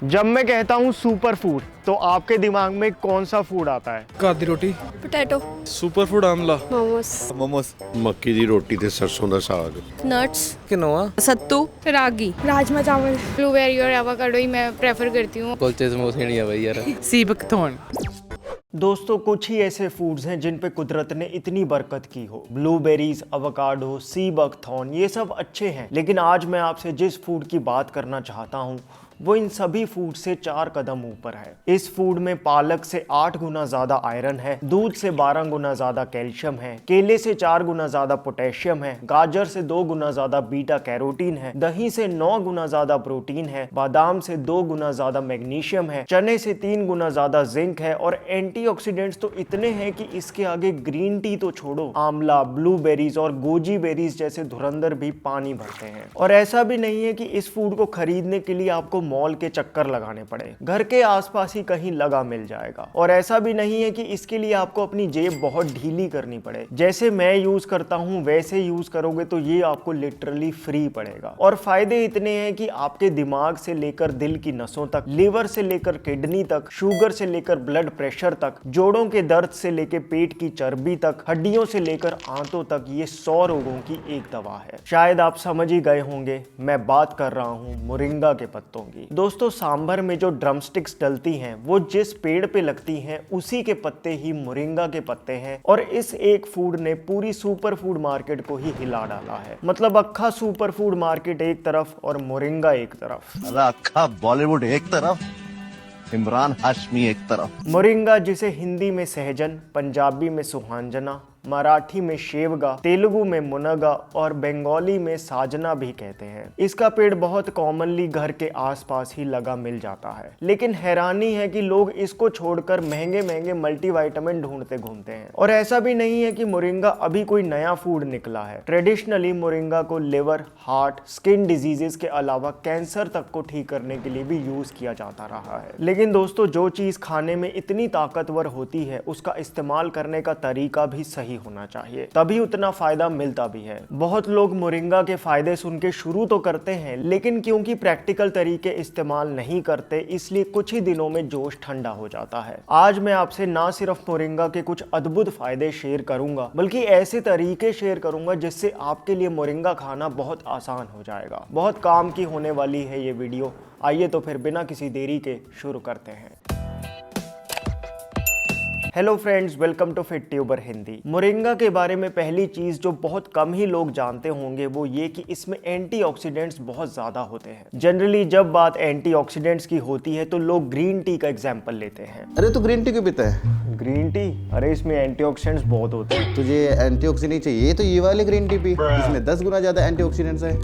जब मैं कहता हूँ सुपर फूड तो आपके दिमाग में कौन सा फूड आता है? कादी रोटी, पोटैटो, सुपर फूड आमला, मोमोस, मोमोस, मक्की दी रोटी ते सरसों दा साग। नट्स, किनोआ, सत्तू, रागी, राजमा चावल, ब्लूबेरी और एवोकाडो ही मैं प्रेफर करती हूँ। कुलचे समोसे नहीं है भाई यार। Sea buckthorn. दोस्तों कुछ ही ऐसे फूड्स हैं जिन पे कुदरत ने इतनी बरकत की हो। ब्लूबेरीज, अवोकाडो, सी बकथॉर्न, ये सब अच्छे हैं, लेकिन आज मैं आपसे जिस फूड की बात करना चाहता हूँ वो इन सभी फूड से 4 कदम ऊपर है। इस फूड में पालक से 8 गुना ज्यादा आयरन है, दूध से 12 गुना ज्यादा कैल्शियम है, केले से 4 गुना ज्यादा पोटेशियम है, गाजर से 2 गुना ज्यादा बीटा कैरोटीन है, दही से 9 गुना ज्यादा प्रोटीन है, बादाम से 2 गुना ज्यादा मैग्नीशियम है, चने से 3 गुना ज्यादा जिंक है और एंटीऑक्सीडेंट्स तो इतने हैं कि इसके आगे ग्रीन टी तो छोड़ो, आंवला, ब्लूबेरीज और गोजी बेरीज जैसे धुरंधर भी पानी भरते हैं। और ऐसा भी नहीं है कि इस फूड को खरीदने के लिए आपको मॉल के चक्कर लगाने पड़े, घर के आसपास ही कहीं लगा मिल जाएगा। और ऐसा भी नहीं है कि इसके लिए आपको अपनी जेब बहुत ढीली करनी पड़े। जैसे मैं यूज करता हूं वैसे यूज करोगे तो ये आपको लिटरली फ्री पड़ेगा। और फायदे इतने हैं कि आपके दिमाग से लेकर दिल की नसों तक, लिवर से लेकर किडनी तक, शुगर से लेकर ब्लड प्रेशर तक, जोड़ों के दर्द से लेकर पेट की चर्बी तक, हड्डियों से लेकर आंतों तक, ये 100 रोगों की एक दवा है। शायद आप समझ ही गए होंगे मैं बात कर रहा हूं मोरिंगा के पत्तों की। दोस्तों सांभर में जो ड्रमस्टिक्स डलती हैं वो जिस पेड़ पे लगती हैं उसी के पत्ते ही मोरिंगा के पत्ते हैं। और इस एक फूड ने पूरी सुपर फूड मार्केट को ही हिला डाला है। मतलब अक्खा सुपर फूड मार्केट एक तरफ और मोरिंगा एक तरफ। अक्खा बॉलीवुड एक तरफ, इमरान हाशमी एक तरफ। मोरिंगा जिसे हिंदी में सहजन, पंजाबी में सुहांजना, मराठी में शेवगा, तेलुगु में मुनगा और बंगाली में साजना भी कहते हैं। इसका पेड़ बहुत कॉमनली घर के आसपास ही लगा मिल जाता है। लेकिन हैरानी है कि लोग इसको छोड़कर महंगे महंगे मल्टीविटामिन ढूंढते घूमते हैं। और ऐसा भी नहीं है कि मोरिंगा अभी कोई नया फूड निकला है। ट्रेडिशनली मोरिंगा को लिवर, हार्ट, स्किन डिजीजेस के अलावा कैंसर तक को ठीक करने के लिए भी यूज किया जाता रहा है। लेकिन दोस्तों जो चीज खाने में इतनी ताकतवर होती है उसका इस्तेमाल करने का तरीका भी सही होना चाहिए, तभी उतना फायदा मिलता भी है। बहुत लोग मोरिंगा के फायदे सुन के शुरू तो करते हैं, लेकिन क्योंकि प्रैक्टिकल तरीके इस्तेमाल नहीं करते इसलिए कुछ ही दिनों में जोश ठंडा हो जाता है। आज मैं आपसे ना सिर्फ मोरिंगा के कुछ अद्भुत फायदे शेयर करूंगा बल्कि ऐसे तरीके शेयर करूंगा जिससे आपके लिए मोरिंगा खाना बहुत आसान हो जाएगा। बहुत काम की होने वाली है ये वीडियो। आइए तो फिर बिना किसी देरी के शुरू करते हैं। Hello friends, welcome to Fit Tuber Hindi. Moringa के बारे में पहली चीज जो बहुत कम ही लोग जानते होंगे वो ये कि इसमें एंटीऑक्सीडेंट्स बहुत ज्यादा होते हैं। जनरली जब बात एंटीऑक्सीडेंट्स की होती है तो लोग ग्रीन टी का एग्जांपल लेते हैं। अरे तू ग्रीन टी क्यों पीता है? Green tea? अरे इसमें एंटीऑक्सीडेंट्स बहुत होते हैं। तुझे एंटीऑक्सीडेंट चाहिए तो ये वाली ग्रीन टी पी, इसमें 10 गुना ज्यादा एंटीऑक्सीडेंट्स है।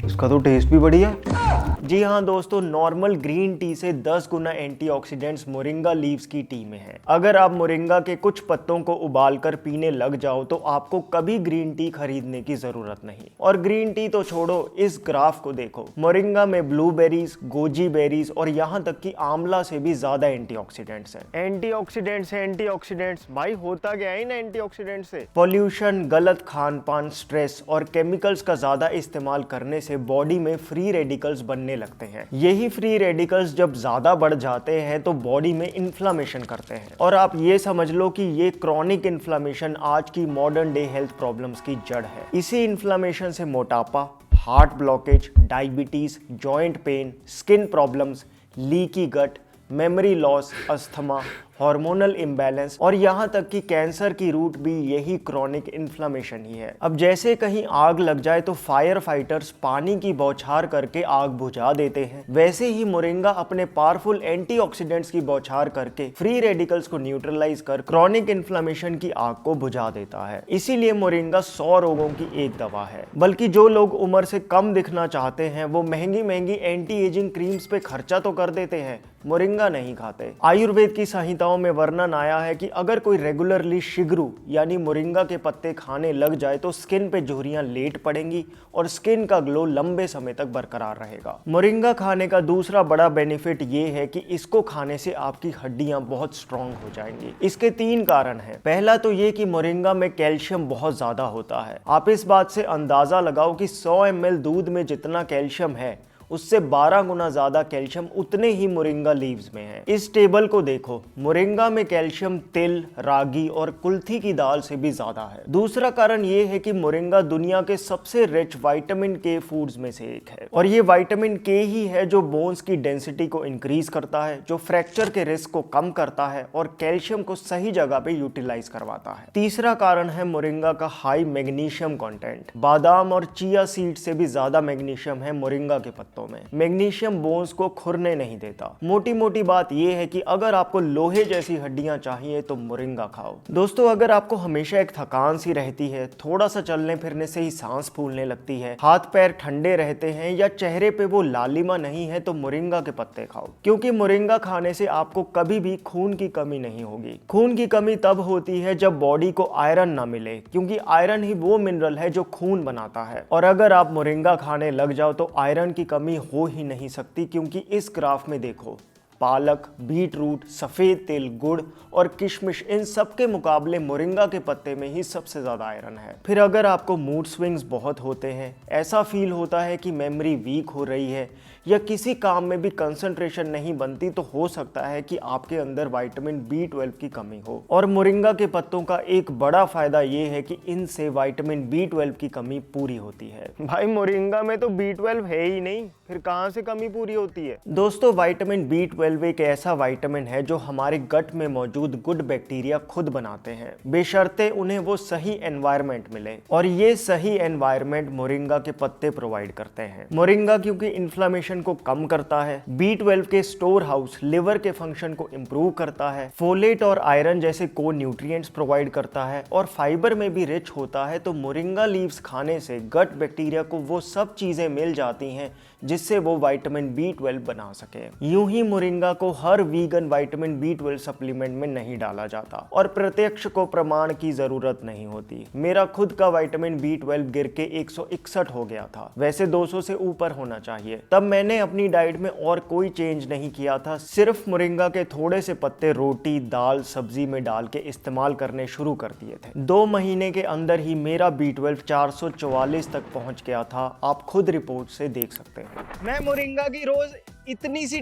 इसका तो टेस्ट भी बढ़िया है। जी हाँ दोस्तों, नॉर्मल ग्रीन टी से 10 गुना एंटीऑक्सीडेंट्स मोरिंगा लीव्स की टी में है। अगर आप मोरिंगा के कुछ पत्तों को उबालकर पीने लग जाओ तो आपको कभी ग्रीन टी खरीदने की जरूरत नहीं। और ग्रीन टी तो छोड़ो, इस ग्राफ को देखो। मोरिंगा में ब्लूबेरीज, गोजी बेरीज और यहाँ तक कि आंवला से भी ज्यादा एंटीऑक्सीडेंट्स हैं। एंटीऑक्सीडेंट्स भाई होता क्या है इन एंटीऑक्सीडेंट्स से? पॉल्यूशन, गलत खान पान, स्ट्रेस और केमिकल्स का ज्यादा इस्तेमाल करने से बॉडी में फ्री रेडिकल्स बनने लगते हैं। यही फ्री रेडिकल्स जब ज्यादा बढ़ जाते हैं तो बॉडी में इन्फ्लामेशन करते हैं। और आप ये समझ लो कि ये क्रॉनिक इन्फ्लामेशन आज की मॉडर्न डे हेल्थ प्रॉब्लम्स की जड़ है। इसी इन्फ्लामेशन से मोटापा, heart blockage, diabetes, joint pain, skin problems, leaky gut, memory loss, asthma, hormonal imbalance और यहाँ तक कि कैंसर की रूट भी यही क्रॉनिक इन्फ्लामेशन ही है। अब जैसे कहीं आग लग जाए तो फायर फाइटर्स पानी की बौछार करके आग बुझा देते हैं, वैसे ही मोरिंगा अपने पावरफुल एंटीऑक्सीडेंट्स की बौछार करके फ्री रेडिकल्स को न्यूट्रलाइज कर क्रॉनिक इन्फ्लामेशन की आग को बुझा देता है। इसीलिए मोरिंगा 100 रोगों की एक दवा है। बल्कि जो लोग उम्र से कम दिखना चाहते हैं वो महंगी महंगी एंटी एजिंग क्रीम्स पे खर्चा तो कर देते हैं, मोरिंगा नहीं खाते। आयुर्वेद की संहिताओं पत्रिकाओं में वर्णन आया है कि अगर कोई रेगुलरली शिगरू यानी मोरिंगा के पत्ते खाने लग जाए तो स्किन पे झुर्रियां लेट पड़ेंगी और स्किन का ग्लो लंबे समय तक बरकरार रहेगा। मोरिंगा खाने का दूसरा बड़ा बेनिफिट ये है कि इसको खाने से आपकी हड्डियां बहुत स्ट्रांग हो जाएंगी। इसके 3 कारण हैं। पहला तो ये कि मोरिंगा में कैल्शियम बहुत ज्यादा होता है। आप इस बात से अंदाजा लगाओ कि 100 ml दूध में जितना कैल्शियम है उससे 12 गुना ज्यादा कैल्शियम उतने ही मोरिंगा लीव्स में है। इस टेबल को देखो, मोरिंगा में कैल्शियम तिल, रागी और कुल्थी की दाल से भी ज्यादा है। दूसरा कारण ये है कि मोरिंगा दुनिया के सबसे रिच विटामिन के फूड्स में से एक है और ये विटामिन के ही है जो बोन्स की डेंसिटी को इंक्रीज करता है, जो फ्रैक्चर के रिस्क को कम करता है और कैल्शियम को सही जगह पे यूटिलाइज करवाता है। तीसरा कारण है मोरिंगा का हाई मैग्नीशियम कंटेंट। बादाम और चिया सीड से भी ज्यादा मैग्नीशियम है मोरिंगा के पत्तों में। मैग्नीशियम बोन्स को खुरने नहीं देता। मोटी मोटी बात यह है कि अगर आपको लोहे जैसी हड्डियां चाहिए तो मोरिंगा खाओ। दोस्तों, अगर आपको हमेशा एक थकान सी रहती है, थोड़ा सा चलने फिरने से ही सांस फूलने लगती है, हाथ पैर ठंडे रहते हैं या चेहरे पे वो लालिमा नहीं है तो मोरिंगा के पत्ते खाओ, क्योंकि मोरिंगा खाने से आपको कभी भी खून की कमी नहीं होगी। खून की कमी तब होती है जब बॉडी को आयरन ना मिले, क्योंकि आयरन ही वो मिनरल है जो खून बनाता है। और अगर आप मोरिंगा खाने लग जाओ तो आयरन की कमी हो ही नहीं सकती, क्योंकि इस ग्राफ में देखो, पालक, बीट रूट, सफ़ेद तिल, गुड़ और किशमिश, इन सब के मुकाबले मोरिंगा के पत्ते में ही सबसे ज़्यादा आयरन है। फिर अगर आपको मूड स्विंग्स बहुत होते हैं, ऐसा फील होता है कि मेमोरी वीक हो रही है या किसी काम में भी कंसंट्रेशन नहीं बनती, तो हो सकता है कि आपके अंदर विटामिन B12 की कमी हो। और मोरिंगा के पत्तों का एक बड़ा फायदा ये है कि इनसे विटामिन B12 की कमी पूरी होती है। भाई, मोरिंगा में तो B12 है ही नहीं, फिर कहाँ से कमी पूरी होती है? दोस्तों, विटामिन B12 एक ऐसा विटामिन है जो हमारे गट में मौजूद गुड बैक्टीरिया खुद बनाते हैं, बेशर्ते उन्हें वो सही एनवायरनमेंट मिले, और ये सही एनवायरनमेंट मोरिंगा के पत्ते प्रोवाइड करते हैं। मोरिंगा क्योंकि इन्फ्लेमेशन को कम करता है, B12 के स्टोर हाउस लिवर के फंक्शन को इंप्रूव करता है, फोलेट और आयरन जैसे को न्यूट्रिएंट्स प्रोवाइड करता है और फाइबर में भी रिच होता है, तो मोरिंगा लीव्स खाने से गट बैक्टीरिया को वो सब चीजें मिल जाती हैं जिससे वो विटामिन B12 बना सके। यूं ही मोरिंगा को हर वीगन विटामिन B12 सप्लीमेंट में नहीं डाला जाता और प्रत्यक्ष को प्रमाण की जरूरत नहीं होती। मेरा खुद का विटामिन B12 गिर के 161 हो गया था, वैसे 200 से ऊपर होना चाहिए। तब मैंने अपनी डाइट में और कोई चेंज नहीं किया था, सिर्फ मोरिंगा के थोड़े से पत्ते रोटी, दाल, सब्जी में डाल के इस्तेमाल करने शुरू कर दिए थे। 2 महीने के अंदर ही मेरा B12 444 तक पहुंच गया था। आप खुद रिपोर्ट से देख सकते हैं। मैं मोरिंगा की रोज इतनी सी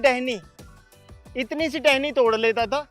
टहनी तोड़ लेता था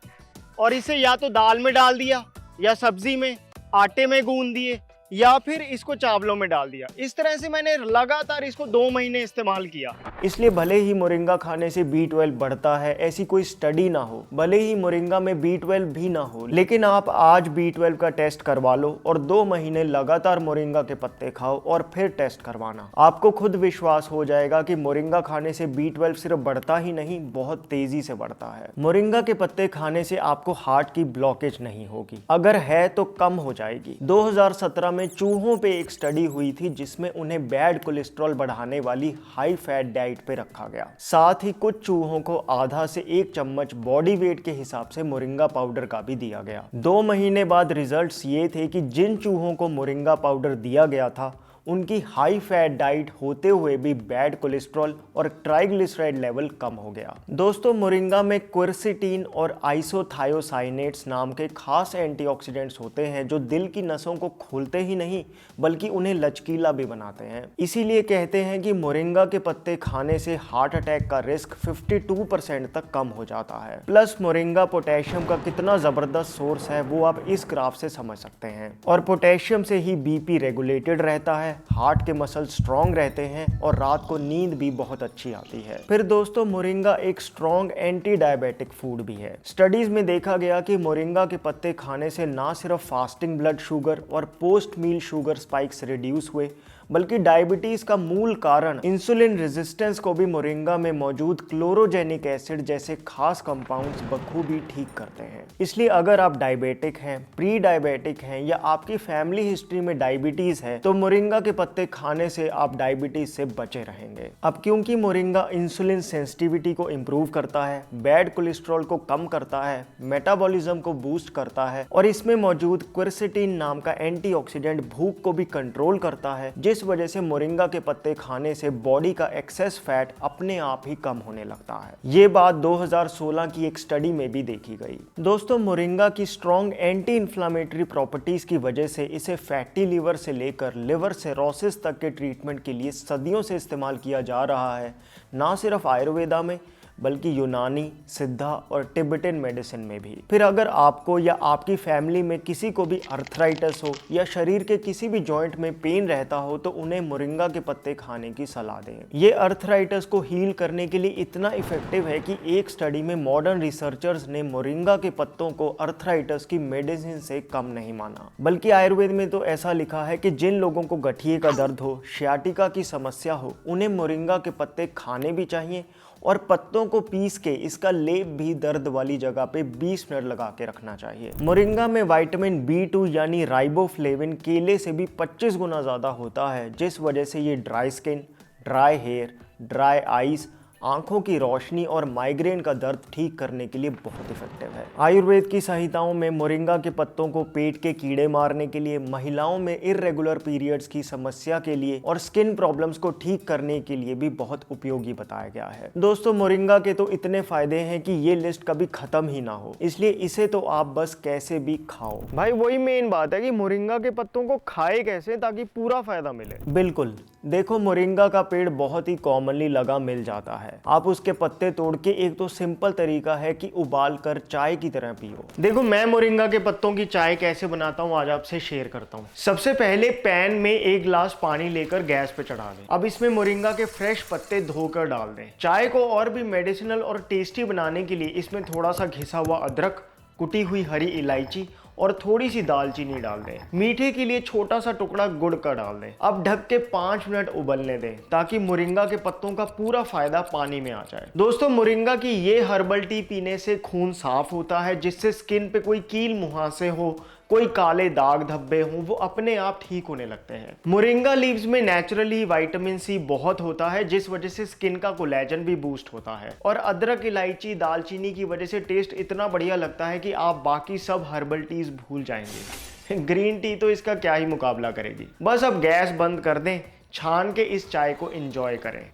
और इसे या तो दाल में डाल दिया या सब्जी में, आटे में गूंद दिए या फिर इसको चावलों में डाल दिया। इस तरह से मैंने लगातार इसको 2 महीने इस्तेमाल किया। इसलिए भले ही मोरिंगा खाने से B12 बढ़ता है, ऐसी कोई स्टडी ना हो, भले ही मोरिंगा में B12 भी ना हो, लेकिन आप आज B12 का टेस्ट करवा लो और 2 महीने लगातार मोरिंगा के पत्ते खाओ और फिर टेस्ट करवाना। आपको खुद विश्वास हो जाएगा कि मोरिंगा खाने से B12 सिर्फ बढ़ता ही नहीं, बहुत तेजी से बढ़ता है। मोरिंगा के पत्ते खाने से आपको हार्ट की ब्लॉकेज नहीं होगी, अगर है तो कम हो जाएगी। 2017 में चूहों पे एक स्टडी हुई थी जिसमें उन्हें बैड कोलेस्ट्रॉल बढ़ाने वाली हाई फैट डाइट पे रखा गया। साथ ही कुछ चूहों को आधा से 1 चम्मच बॉडी वेट के हिसाब से मोरिंगा पाउडर का भी दिया गया। 2 महीने बाद रिजल्ट्स ये थे कि जिन चूहों को मोरिंगा पाउडर दिया गया था उनकी हाई फैट डाइट होते हुए भी बैड कोलेस्ट्रॉल और ट्राइग्लिसराइड लेवल कम हो गया। दोस्तों, मोरिंगा में क्विरसिटीन और आइसोथायोसाइनेट्स नाम के खास एंटीऑक्सीडेंट्स होते हैं जो दिल की नसों को खोलते ही नहीं बल्कि उन्हें लचकीला भी बनाते हैं। इसीलिए कहते हैं कि मोरिंगा के पत्ते खाने से हार्ट अटैक का रिस्क 52% तक कम हो जाता है। प्लस मोरिंगा पोटेशियम का कितना जबरदस्त सोर्स है वो आप इस ग्राफ से समझ सकते हैं। और पोटेशियम से ही बीपी रेगुलेटेड रहता है, हार्ट के मसल स्ट्रांग रहते हैं और रात को नींद भी बहुत अच्छी आती है। फिर दोस्तों, मोरिंगा एक स्ट्रांग एंटी डायबिटिक फूड भी है। स्टडीज में देखा गया कि मोरिंगा के पत्ते खाने से ना सिर्फ फास्टिंग ब्लड शुगर और पोस्ट मील शुगर स्पाइक्स रिड्यूस हुए बल्कि डायबिटीज का मूल कारण इंसुलिन रेजिस्टेंस को भी मोरिंगा में मौजूद क्लोरोजेनिक एसिड जैसे खास कंपाउंड्स बखूबी ठीक करते हैं। इसलिए अगर आप डायबिटिक हैं, प्री डायबिटिक हैं या आपकी फैमिली हिस्ट्री में डायबिटीज है तो मोरिंगा के पत्ते खाने से आप डायबिटीज से बचे रहेंगे। अब क्योंकि मोरिंगा इंसुलिन सेंसिटिविटी को इंप्रूव करता है, बैड कोलेस्ट्रॉल को कम करता है, मेटाबॉलिज्म को बूस्ट करता है और इसमें मौजूद क्विरसेटिन नाम का एंटीऑक्सीडेंट भूख को भी कंट्रोल करता है, जिस वजह से मोरिंगा के पत्ते खाने से बॉडी का एक्सेस फैट अपने आप ही कम होने लगता है। ये बात 2016 की एक स्टडी में भी देखी गई। दोस्तों, मोरिंगा की स्ट्रॉन्ग एंटी इंफ्लेमेटरी प्रॉपर्टीज की वजह से इसे फैटी लीवर से लेकर लिवर सिरोसिस तक के ट्रीटमेंट के लिए सदियों से इस्तेमाल किया जा रहा है, ना सिर्फ आयुर्वेदा में बल्कि यूनानी, सिद्धा और टिबेटन मेडिसिन में भी। फिर अगर आपको या आपकी फैमिली में किसी को भी अर्थराइटिस हो या शरीर के किसी भी जॉइंट में पेन रहता हो तो उन्हें मोरिंगा के पत्ते खाने की सलाह दें। ये अर्थराइटिस को हील करने के लिए इतना इफेक्टिव है कि एक स्टडी में मॉडर्न रिसर्चर्स ने मोरिंगा के पत्तों को अर्थराइटिस की मेडिसिन से कम नहीं माना। बल्कि आयुर्वेद में तो ऐसा लिखा है कि जिन लोगों को गठिए का दर्द हो, सियाटिका की समस्या हो, उन्हें मोरिंगा के पत्ते खाने भी चाहिए और पत्तों को पीस के इसका लेप भी दर्द वाली जगह पे 20 मिनट लगा के रखना चाहिए। मोरिंगा में विटामिन B2 यानी राइबोफ्लेविन केले से भी 25 गुना ज़्यादा होता है, जिस वजह से ये dry skin, dry hair, dry eyes, आंखों की रोशनी और माइग्रेन का दर्द ठीक करने के लिए बहुत इफेक्टिव है। आयुर्वेद की संहिताओं में मोरिंगा के पत्तों को पेट के कीड़े मारने के लिए, महिलाओं में इर्रेगुलर पीरियड्स की समस्या के लिए और स्किन प्रॉब्लम्स को ठीक करने के लिए भी बहुत उपयोगी बताया गया है। दोस्तों, मोरिंगा के तो इतने फायदे हैं कि ये लिस्ट कभी खत्म ही ना हो, इसलिए इसे तो आप बस कैसे भी खाओ। भाई वही मेन बात है कि मोरिंगा के पत्तों को खाए कैसे ताकि पूरा फायदा मिले। बिल्कुल, देखो मोरिंगा का पेड़ बहुत ही कॉमनली लगा मिल जाता है। आप उसके पत्ते तोड़ के एक तो सिंपल तरीका है कि उबाल कर चाय की तरह पियो। देखो मैं मोरिंगा के पत्तों की चाय कैसे बनाता हूँ आज आपसे शेयर करता हूँ। सबसे पहले पैन में 1 गिलास पानी लेकर गैस पे चढ़ा दें। अब इसमें मोरिंगा के फ्रेश पत्ते धोकर डाल दें। चाय को और भी मेडिसिनल और टेस्टी बनाने के लिए इसमें थोड़ा सा घिसा हुआ अदरक, कुटी हुई हरी इलायची और थोड़ी सी दालचीनी डाल दें। मीठे के लिए छोटा सा टुकड़ा गुड़ का डाल दें। अब ढक के 5 मिनट उबलने दें ताकि मोरिंगा के पत्तों का पूरा फायदा पानी में आ जाए। दोस्तों, मोरिंगा की ये हर्बल टी पीने से खून साफ होता है, जिससे स्किन पे कोई कील मुहासे हो, कोई काले दाग धब्बे हों, वो अपने आप ठीक होने लगते हैं। मोरिंगा लीव्स में नेचुरली विटामिन C बहुत होता है, जिस वजह से स्किन का कोलेजन भी बूस्ट होता है और अदरक, इलायची, दालचीनी की वजह से टेस्ट इतना बढ़िया लगता है कि आप बाकी सब हर्बल टीज भूल जाएंगे। ग्रीन टी तो इसका क्या ही मुकाबला करेगी। बस अब गैस बंद कर दें, छान के इस चाय को एंजॉय करें।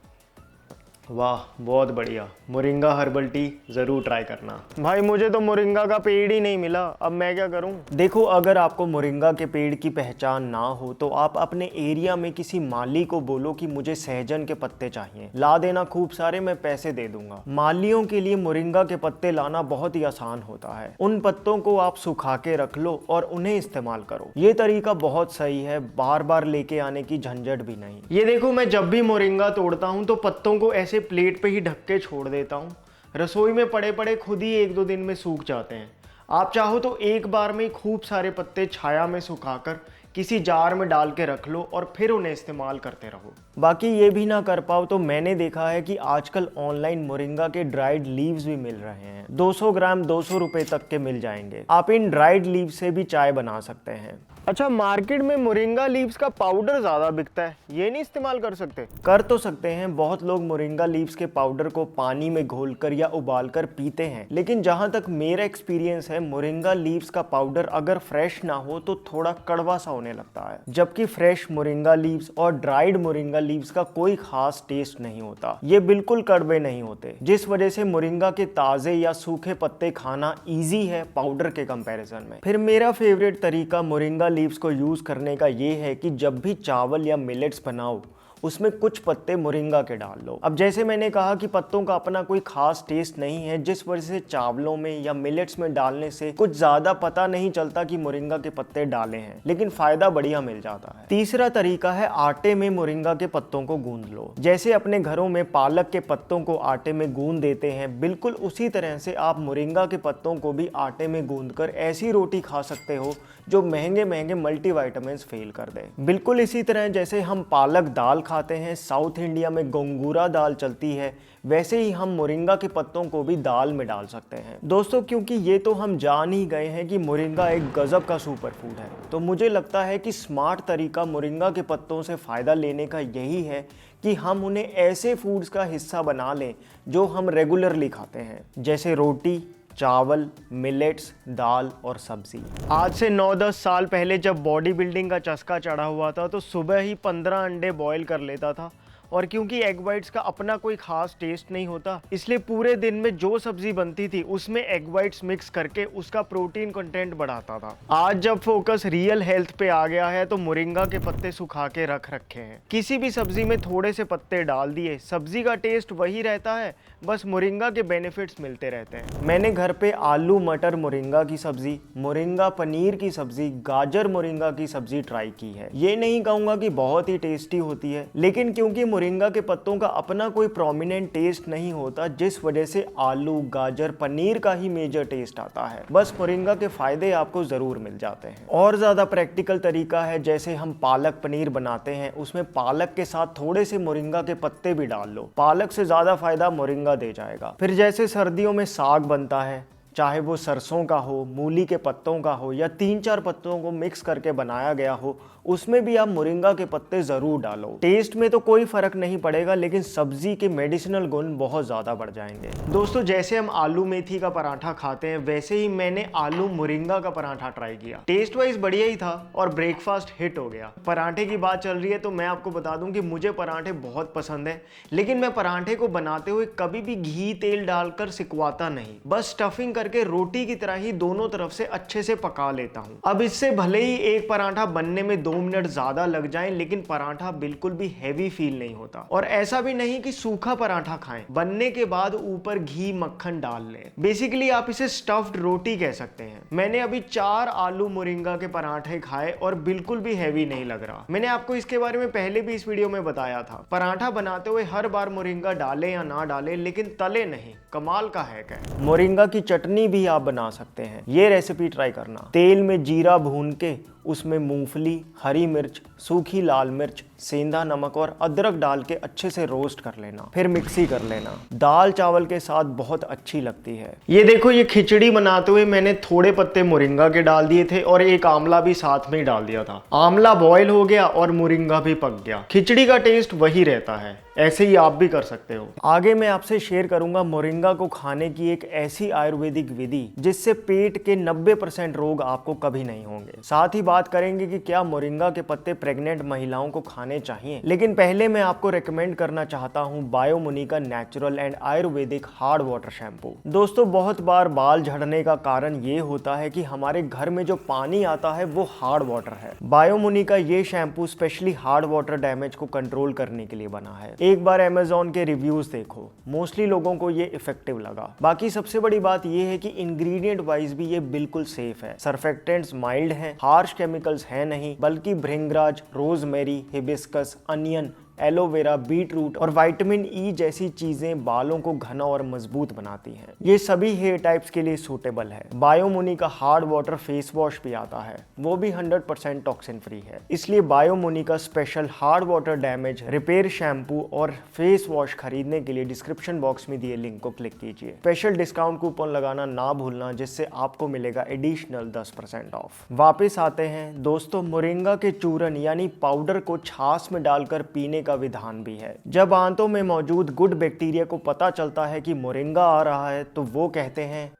वाह, बहुत बढ़िया। मोरिंगा हर्बल टी जरूर ट्राई करना। भाई मुझे तो मोरिंगा का पेड़ ही नहीं मिला, अब मैं क्या करूं? देखो, अगर आपको मोरिंगा के पेड़ की पहचान ना हो तो आप अपने एरिया में किसी माली को बोलो कि मुझे सहजन के पत्ते चाहिए, ला देना खूब सारे, मैं पैसे दे दूंगा। मालियों के लिए मोरिंगा के पत्ते लाना बहुत ही आसान होता है। उन पत्तों को आप सुखा के रख लो और उन्हें इस्तेमाल करो। ये तरीका बहुत सही है, बार बार लेके आने की झंझट भी नहीं। ये देखो, मैं जब भी मोरिंगा तोड़ता हूँ तो पत्तों को ऐसे प्लेट पे ही ढक के छोड़ देता हूँ। रसोई में पड़े पड़े खुद ही 1-2 दिन में सूख जाते हैं। आप चाहो तो एक बार में खूब सारे पत्ते छाया में सुखाकर किसी जार में डाल के रख लो और फिर उन्हें इस्तेमाल करते रहो। बाकी ये भी ना कर पाओ तो मैंने देखा है कि आजकल ऑनलाइन मोरिंगा के ड्राइड लीव्स भी मिल रहे हैं। 200 ग्राम 200 रुपए तक के मिल जाएंगे। आप इन ड्राइड लीव से भी चाय बना सकते हैं। अच्छा, मार्केट में मोरिंगा लीव्स का पाउडर ज्यादा बिकता है, ये नहीं इस्तेमाल कर सकते? कर तो सकते हैं। बहुत लोग मोरिंगा लीव्स के पाउडर को पानी में घोलकर या उबालकर पीते हैं, लेकिन जहां तक मेरा एक्सपीरियंस है, मोरिंगा लीव्स का पाउडर अगर फ्रेश ना हो तो थोड़ा कड़वा सा होने लगता है, जबकि फ्रेश मोरिंगा लीव्स और ड्राइड मोरिंगा लीव्स का कोई खास टेस्ट नहीं होता। ये बिल्कुल कड़वे नहीं होते, जिस वजह से मोरिंगा के ताजे या सूखे पत्ते खाना ईजी है पाउडर के कंपैरिजन में। फिर मेरा फेवरेट तरीका मोरिंगा लीव्स को यूज करने का ये है कि जब भी चावल या मिलेट्स बनाओ उसमें कुछ पत्ते मोरिंगा के डाल लो। अब जैसे मैंने कहा कि पत्तों का अपना कोई खास टेस्ट नहीं है, जिस वजह से चावलों में या मिलेट्स में डालने से कुछ ज्यादा पता नहीं चलता कि मोरिंगा के पत्ते डाले हैं, लेकिन फायदा बढ़िया मिल जाता है। तीसरा तरीका है आटे में मोरिंगा के पत्तों को गूंद लो। जैसे अपने घरों में पालक के पत्तों को आटे में गूंद देते हैं, बिल्कुल उसी तरह से आप मोरिंगा के पत्तों को भी आटे में गूंदकर ऐसी रोटी खा सकते हो जो महंगे महंगे मल्टीविटामिन्स फेल कर दे। बिल्कुल इसी तरह जैसे हम पालक दाल खाते हैं, साउथ इंडिया में गोंगूरा दाल चलती है, वैसे ही हम मोरिंगा के पत्तों को भी दाल में डाल सकते हैं। दोस्तों, क्योंकि ये तो हम जान ही गए हैं कि मोरिंगा एक गजब का सुपर फूड है, तो मुझे लगता है कि स्मार्ट तरीका मोरिंगा के पत्तों से फ़ायदा लेने का यही है कि हम उन्हें ऐसे फूड्स का हिस्सा बना लें जो हम रेगुलरली खाते हैं, जैसे रोटी, चावल, मिलेट्स, दाल और सब्जी। आज से 9-10 साल पहले जब बॉडी बिल्डिंग का चस्का चढ़ा हुआ था तो सुबह ही 15 अंडे बॉईल कर लेता था, और क्योंकि एग वाइट्स का अपना कोई खास टेस्ट नहीं होता, इसलिए पूरे दिन में जो सब्जी बनती थी उसमें एग वाइट्स मिक्स करके उसका प्रोटीन कंटेंट बढ़ाता था। आज जब फोकस रियल हेल्थ पे आ गया है तो मोरिंगा के पत्ते सुखा के रख रखे हैं। किसी भी सब्जी में थोड़े से पत्ते डाल दिए, सब्जी का टेस्ट वही रहता है, बस मोरिंगा के बेनिफिट्स मिलते रहते हैं। मैंने घर पे आलू मटर मोरिंगा की सब्जी, मोरिंगा पनीर की सब्जी, गाजर मोरिंगा की सब्जी ट्राई की है। ये नहीं कहूँगा कि बहुत ही टेस्टी होती है, लेकिन क्योंकि मोरिंगा के पत्तों का अपना कोई प्रोमिनेंट टेस्ट नहीं होता, जिस वजह से आलू, गाजर, पनीर का ही मेजर टेस्ट आता है। बस मोरिंगा के फायदे आपको जरूर मिल जाते हैं। और ज्यादा प्रैक्टिकल तरीका है, जैसे हम पालक पनीर बनाते हैं, उसमें पालक के साथ थोड़े से मोरिंगा के पत्ते भी डाल लो, पालक से ज्यादा फायदा मोरिंगा दे जाएगा। फिर जैसे सर्दियों में साग बनता है, चाहे वो सरसों का हो, मूली के पत्तों का हो या 3-4 पत्तों को मिक्स करके बनाया गया हो, उसमें भी आप मोरिंगा के पत्ते जरूर डालो। टेस्ट में तो कोई फर्क नहीं पड़ेगा, लेकिन सब्जी के मेडिसिनल गुण बहुत ज्यादा बढ़ जाएंगे। दोस्तों, जैसे हम आलू मेथी का पराठा खाते हैं, वैसे ही मैंने आलू मोरिंगा का पराठा ट्राई किया। टेस्ट वाइज बढ़िया ही था और ब्रेकफास्ट हिट हो गया। पराठे की बात चल रही है तो मैं आपको बता दूं कि मुझे पराठे बहुत पसंद है, लेकिन मैं पराठे को बनाते हुए कभी भी घी तेल डालकर सिकवाता नहीं, बस स्टफिंग करके रोटी की तरह ही दोनों तरफ से अच्छे से पका लेता हूँ। अब इससे भले ही एक पराठा बनने में 2 मिनट ज्यादा लग जाएं, लेकिन पराठा बिल्कुल भी हैवी फील नहीं होता। और ऐसा भी नहीं कि सूखा पराठा खाएं, बनने के बाद ऊपर घी मक्खन डाल लें। बेसिकली आप इसे स्टफ्ड रोटी कह सकते हैं। मैंने अभी 4 आलू मोरिंगा के पराठे खाए और बिल्कुल भी हैवी नहीं लग रहा। मैंने आपको इसके बारे में पहले भी इस वीडियो में बताया था। पराठा बनाते हुए हर बार मोरिंगा डाले या ना डाले, लेकिन तले नहीं। कमाल का हैक है। मोरिंगा की चटनी भी आप बना सकते हैं, ये रेसिपी ट्राई करना। तेल में जीरा भून के उसमें मूंगफली, हरी मिर्च, सूखी लाल मिर्च, सेंधा नमक और अदरक डाल के अच्छे से रोस्ट कर लेना, फिर मिक्सी कर लेना। दाल चावल के साथ बहुत अच्छी लगती है। ये देखो, ये खिचड़ी बनाते हुए मैंने थोड़े पत्ते मोरिंगा के डाल दिए थे और एक आंवला भी साथ में ही डाल दिया था। आंवला बॉयल हो गया और मोरिंगा भी पक गया। खिचड़ी का टेस्ट वही रहता है, ऐसे ही आप भी कर सकते हो। आगे मैं आपसे शेयर करूंगा मोरिंगा को खाने की एक ऐसी आयुर्वेदिक विधि जिससे पेट के 90% रोग आपको कभी नहीं होंगे। साथ ही बात करेंगे कि क्या मोरिंगा के पत्ते प्रेग्नेंट महिलाओं को खाने चाहिए। लेकिन पहले मैं आपको रेकमेंड करना चाहता हूं बायोमुनि का natural and Ayurvedic hard water shampoo. दोस्तों, बहुत बार बाल झड़ने का कारण ये होता है कि हमारे घर में जो पानी आता है वो हार्ड वाटर है। बायोमुनि का ये shampoo specially hard water damage को कंट्रोल करने के लिए बना है। एक बार अमेज़न के रिव्यूज देखो, मोस्टली लोगों को ये इफेक्टिव लगा। बाकी सबसे बड़ी बात ये है कि इंग्रेडिएंट वाइज भी ये बिल्कुल सेफ है। सर्फेक्टेंट्स माइल्ड हैं, हार्श केमिकल्स हैं नहीं, बल्कि भृंगराज, rosemary, hibiscus, onion, aloe vera, beetroot और विटामिन ई जैसी चीजें बालों को घना और मजबूत बनाती हैं। ये सभी हेयर टाइप्स के लिए सूटेबल है। बायोमुनि का हार्ड वाटर फेस वॉश भी आता है, वो भी 100% टॉक्सिन फ्री है। इसलिए बायोमुनि का special hard water damage repair shampoo और फेस वॉश खरीदने के लिए डिस्क्रिप्शन बॉक्स में दिए लिंक को क्लिक कीजिए। स्पेशल डिस्काउंट कूपन लगाना ना भूलना, जिससे आपको मिलेगा एडिशनल 10% ऑफ। वापिस आते हैं दोस्तों, मोरिंगा के चूरन यानी पाउडर को छाछ में डालकर पीने का विधान भी है। जब आंतों में मौजूद गुड बैक्टीरिया को पता चलता है कि मोरिंगा आ रहा है, तो वो कहते हैं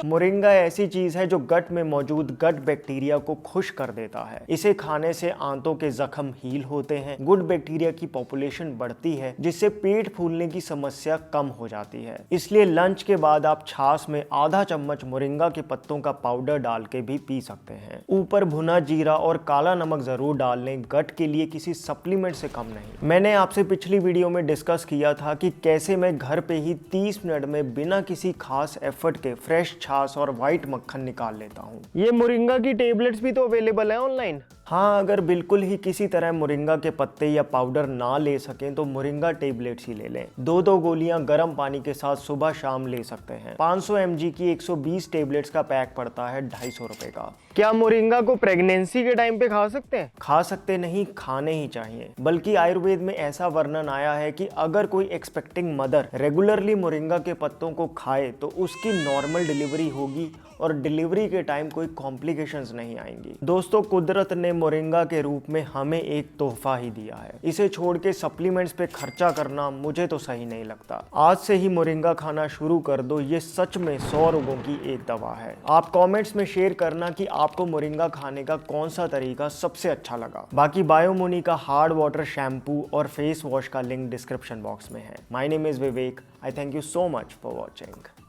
मोरिंगा ऐसी चीज है जो गट में मौजूद गट बैक्टीरिया को खुश कर देता है। इसे खाने से आंतों के जख्म हील होते हैं, गुड बैक्टीरिया की पॉपुलेशन बढ़ती है, जिससे पेट फूलने की समस्या कम हो जाती है। इसलिए लंच के बाद आप छाछ में आधा चम्मच मोरिंगा के पत्तों का पाउडर डाल के भी पी सकते हैं। ऊपर भुना जीरा और काला नमक जरूर डाल लें, गट के लिए किसी सप्लीमेंट से कम नहीं। मैंने आपसे पिछली वीडियो में डिस्कस किया था कि कैसे मैं घर पे ही 30 मिनट में बिना किसी खास एफर्ट के फ्रेश छाछ और व्हाइट मक्खन निकाल लेता हूँ। ये मोरिंगा की टेबलेट्स भी तो अवेलेबल है ऑनलाइन। हाँ, अगर बिल्कुल ही किसी तरह मोरिंगा के पत्ते या पाउडर ना ले सकें तो मोरिंगा टेबलेट्स ही ले लें। 2-2 गोलियां गर्म पानी के साथ सुबह शाम ले सकते हैं। 500 mg की 120 टेबलेट्स का पैक पड़ता है 250 रुपए का। क्या मोरिंगा को प्रेगनेंसी के टाइम पे खा सकते हैं? खा सकते नहीं, खाने ही चाहिए। बल्कि आयुर्वेद में ऐसा वर्णन आया है कि अगर कोई एक्सपेक्टिंग मदर रेगुलरली मोरिंगा के पत्तों को खाए तो उसकी नॉर्मल डिलीवरी होगी और डिलीवरी के टाइम कोई कॉम्प्लिकेशंस नहीं आएंगी। दोस्तों, कुदरत ने मोरिंगा के रूप में हमें एक तोहफा ही दिया है। इसे छोड़ के सप्लीमेंट्स पे खर्चा करना मुझे तो सही नहीं लगता। आज से ही मोरिंगा खाना शुरू कर दो, ये सच में 100 रोगों की एक दवा है। आप कमेंट्स में शेयर करना कि आपको मोरिंगा खाने का कौन सा तरीका सबसे अच्छा लगा। बाकी बायोमोनी का हार्ड वाटर शैम्पू और फेस वॉश का लिंक डिस्क्रिप्शन बॉक्स में है। My name is Vivek. I thank you so much for watching.